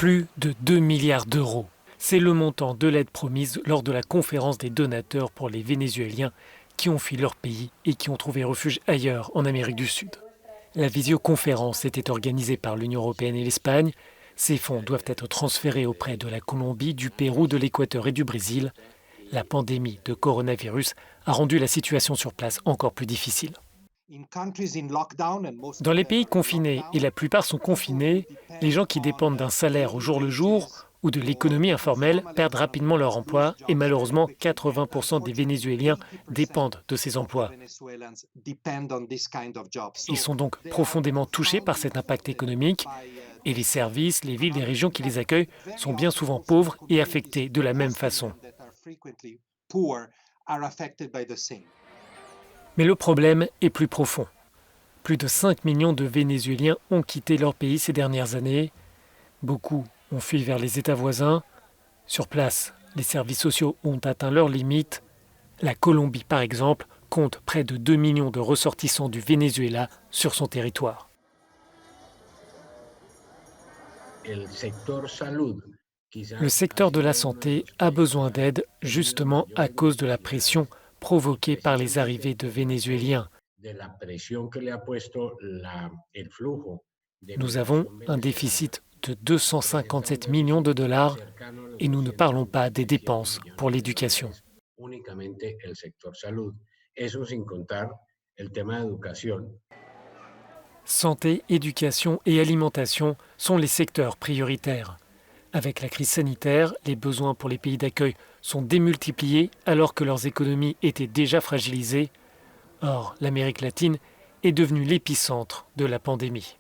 Plus de 2 milliards d'euros. C'est le montant de l'aide promise lors de la conférence des donateurs pour les Vénézuéliens qui ont fui leur pays et qui ont trouvé refuge ailleurs en Amérique du Sud. La visioconférence était organisée par l'Union européenne et l'Espagne. Ces fonds doivent être transférés auprès de la Colombie, du Pérou, de l'Équateur et du Brésil. La pandémie de coronavirus a rendu la situation sur place encore plus difficile. Dans les pays confinés, et la plupart sont confinés, les gens qui dépendent d'un salaire au jour le jour ou de l'économie informelle perdent rapidement leur emploi et malheureusement 80% des Vénézuéliens dépendent de ces emplois. Ils sont donc profondément touchés par cet impact économique et les services, les villes, les régions qui les accueillent sont bien souvent pauvres et affectés de la même façon. Mais le problème est plus profond. Plus de 5 millions de Vénézuéliens ont quitté leur pays ces dernières années. Beaucoup ont fui vers les États voisins. Sur place, les services sociaux ont atteint leurs limites. La Colombie, par exemple, compte près de 2 millions de ressortissants du Venezuela sur son territoire. Le secteur de la santé a besoin d'aide justement à cause de la pression provoquée par les arrivées de Vénézuéliens. Nous avons un déficit de 257 millions de dollars et nous ne parlons pas des dépenses pour l'éducation. Santé, éducation et alimentation sont les secteurs prioritaires. Avec la crise sanitaire, les besoins pour les pays d'accueil sont démultipliés alors que leurs économies étaient déjà fragilisées. Or, l'Amérique latine est devenue l'épicentre de la pandémie.